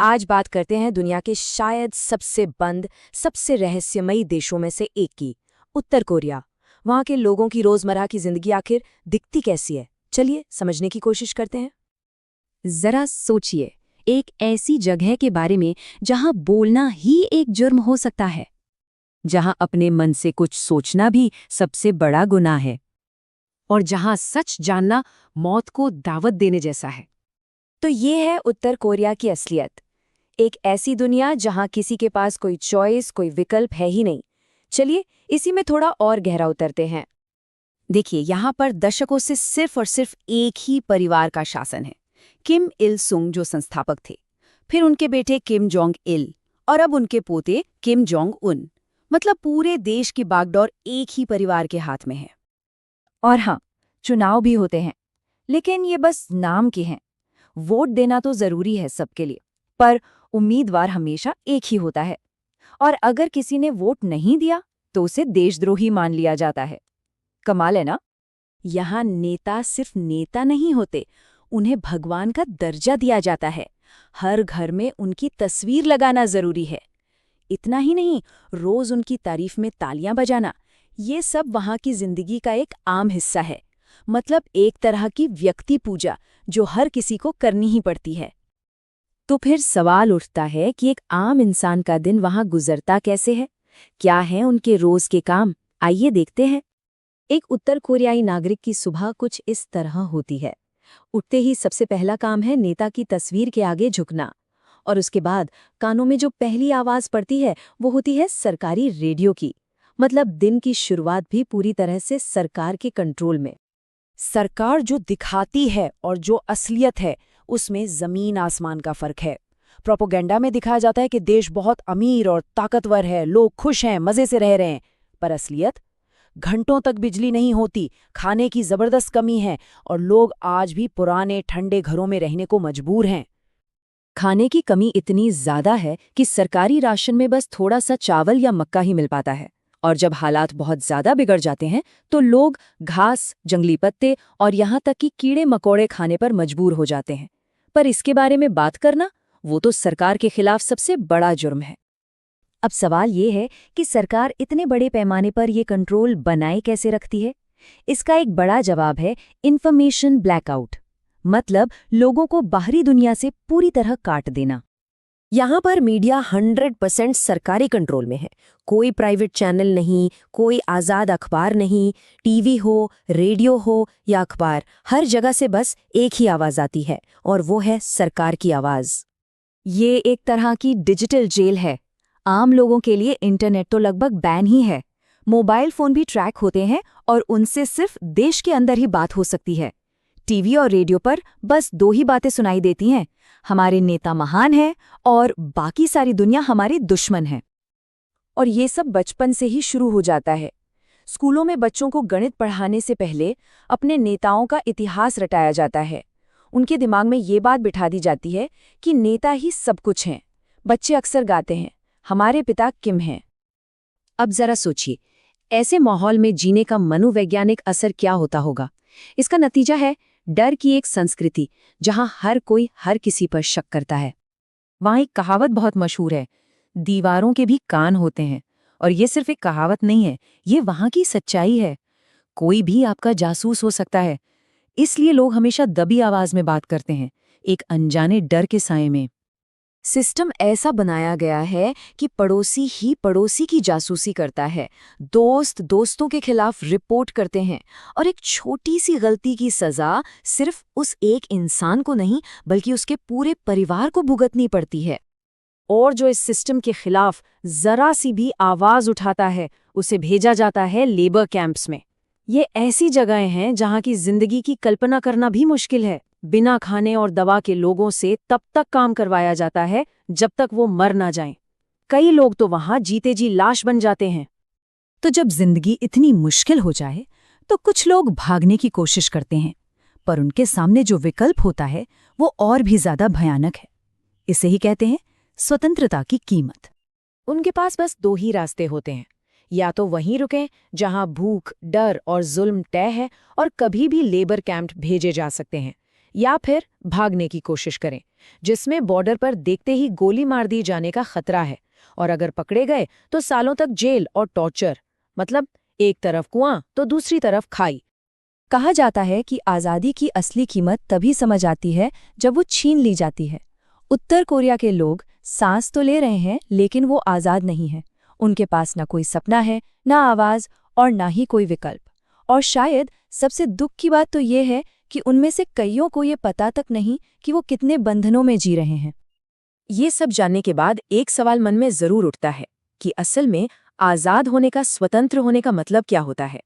आज बात करते हैं दुनिया के शायद सबसे बंद, सबसे रहस्यमयी देशों में से एक की, उत्तर कोरिया। वहाँ के लोगों की रोजमर्रा की जिंदगी आखिर दिखती कैसी है, चलिए समझने की कोशिश करते हैं। जरा सोचिए, एक ऐसी जगह के बारे में जहां बोलना ही एक जुर्म हो सकता है, जहां अपने मन से कुछ सोचना भी सबसे बड़ा गुनाह है, और जहां सच जानना मौत को दावत देने जैसा है। तो ये है उत्तर कोरिया की असलियत। एक ऐसी दुनिया जहां किसी के पास कोई चॉइस, कोई विकल्प है ही नहीं। चलिए इसी में थोड़ा और गहरा उतरते हैं। देखिए, यहाँ पर दशकों से सिर्फ और सिर्फ एक ही परिवार का शासन है। किम इल सुंग जो संस्थापक थे, फिर उनके बेटे किम जोंग इल, और अब उनके पोते किम जोंग उन। मतलब पूरे देश की बागडोर एक ही परिवार के हाथ में है। और हाँ, चुनाव भी होते हैं, लेकिन ये बस नाम के हैं। वोट देना तो जरूरी है सबके लिए, पर उम्मीदवार हमेशा एक ही होता है। और अगर किसी ने वोट नहीं दिया तो उसे देशद्रोही मान लिया जाता है। कमाल है ना। यहाँ नेता सिर्फ नेता नहीं होते, उन्हें भगवान का दर्जा दिया जाता है। हर घर में उनकी तस्वीर लगाना जरूरी है। इतना ही नहीं, रोज उनकी तारीफ में तालियां बजाना, ये सब वहाँ की जिंदगी का एक आम हिस्सा है। मतलब एक तरह की व्यक्ति पूजा जो हर किसी को करनी ही पड़ती है। तो फिर सवाल उठता है कि एक आम इंसान का दिन वहाँ गुजरता कैसे है? क्या हैं उनके रोज के काम? आइए देखते हैं। एक उत्तर कोरियाई नागरिक की सुबह कुछ इस तरह होती है। उठते ही सबसे पहला काम है नेता की तस्वीर के आगे झुकना, और उसके बाद कानों में जो पहली आवाज पड़ती है वो होती है सरकारी रेडियो की। मतलब दिन की शुरुआत भी पूरी तरह से सरकार के कंट्रोल में। सरकार जो दिखाती है और जो असलियत है, उसमें जमीन आसमान का फर्क है। प्रोपोगेंडा में दिखाया जाता है कि देश बहुत अमीर और ताकतवर है, लोग खुश हैं, मजे से रह रहे हैं। पर असलियत, घंटों तक बिजली नहीं होती, खाने की जबरदस्त कमी है, और लोग आज भी पुराने ठंडे घरों में रहने को मजबूर हैं। खाने की कमी इतनी ज्यादा है कि सरकारी राशन में बस थोड़ा सा चावल या मक्का ही मिल पाता है। और जब हालात बहुत ज्यादा बिगड़ जाते हैं तो लोग घास, जंगली पत्ते और यहाँ तक कि कीड़े मकोड़े खाने पर मजबूर हो जाते हैं। पर इसके बारे में बात करना, वो तो सरकार के खिलाफ सबसे बड़ा जुर्म है। अब सवाल ये है कि सरकार इतने बड़े पैमाने पर ये कंट्रोल बनाए कैसे रखती है? इसका एक बड़ा जवाब है इंफॉर्मेशन ब्लैकआउट। मतलब लोगों को बाहरी दुनिया से पूरी तरह काट देना। यहाँ पर मीडिया 100% सरकारी कंट्रोल में है। कोई प्राइवेट चैनल नहीं, कोई आज़ाद अखबार नहीं। टीवी हो, रेडियो हो या अखबार, हर जगह से बस एक ही आवाज़ आती है, और वो है सरकार की आवाज़। ये एक तरह की डिजिटल जेल है। आम लोगों के लिए इंटरनेट तो लगभग बैन ही है। मोबाइल फ़ोन भी ट्रैक होते हैं और उनसे सिर्फ देश के अंदर ही बात हो सकती है। टीवी और रेडियो पर बस दो ही बातें सुनाई देती हैं, हमारे नेता महान हैं और बाकी सारी दुनिया हमारी दुश्मन है। और ये सब बचपन से ही शुरू हो जाता है। स्कूलों में बच्चों को गणित पढ़ाने से पहले अपने नेताओं का इतिहास रटाया जाता है। उनके दिमाग में ये बात बिठा दी जाती है कि नेता ही सब कुछ हैं। बच्चे अक्सर गाते हैं, हमारे पिता किम हैं। अब जरा सोचिए, ऐसे माहौल में जीने का मनोवैज्ञानिक असर क्या होता होगा? इसका नतीजा है डर की एक संस्कृति जहां हर कोई हर किसी पर शक करता है। वहां एक कहावत बहुत मशहूर है, दीवारों के भी कान होते हैं। और ये सिर्फ एक कहावत नहीं है, ये वहां की सच्चाई है। कोई भी आपका जासूस हो सकता है। इसलिए लोग हमेशा दबी आवाज में बात करते हैं, एक अनजाने डर के साए में। सिस्टम ऐसा बनाया गया है कि पड़ोसी ही पड़ोसी की जासूसी करता है, दोस्त दोस्तों के खिलाफ रिपोर्ट करते हैं, और एक छोटी सी गलती की सजा सिर्फ उस एक इंसान को नहीं बल्कि उसके पूरे परिवार को भुगतनी पड़ती है। और जो इस सिस्टम के खिलाफ जरा सी भी आवाज उठाता है, उसे भेजा जाता है लेबर कैंप्स में। ये ऐसी जगहें हैं जहाँ की जिंदगी की कल्पना करना भी मुश्किल है। बिना खाने और दवा के लोगों से तब तक काम करवाया जाता है जब तक वो मर ना जाएं। कई लोग तो वहां जीते जी लाश बन जाते हैं। तो जब जिंदगी इतनी मुश्किल हो जाए तो कुछ लोग भागने की कोशिश करते हैं, पर उनके सामने जो विकल्प होता है वो और भी ज्यादा भयानक है। इसे ही कहते हैं स्वतंत्रता की कीमत। उनके पास बस दो ही रास्ते होते हैं, या तो वहीं रुकें जहां भूख, डर और जुल्म तय है और कभी भी लेबर कैंप भेजे जा सकते हैं, या फिर भागने की कोशिश करें, जिसमें बॉर्डर पर देखते ही गोली मार दी जाने का खतरा है। और अगर पकड़े गए तो सालों तक जेल और टॉर्चर, मतलब एक तरफ कुआं तो दूसरी तरफ खाई। कहा जाता है कि आज़ादी की असली कीमत तभी समझ आती है जब वो छीन ली जाती है। उत्तर कोरिया के लोग सांस तो ले रहे हैं, लेकिन वो आज़ाद नहीं हैं। उनके पास ना कोई सपना है, ना आवाज़ और ना ही कोई विकल्प। और शायद सबसे दुख की बात तो ये है कि उनमें से कईयों को ये पता तक नहीं कि वो कितने बंधनों में जी रहे हैं। ये सब जानने के बाद एक सवाल मन में जरूर उठता है कि असल में आजाद होने का, स्वतंत्र होने का मतलब क्या होता है।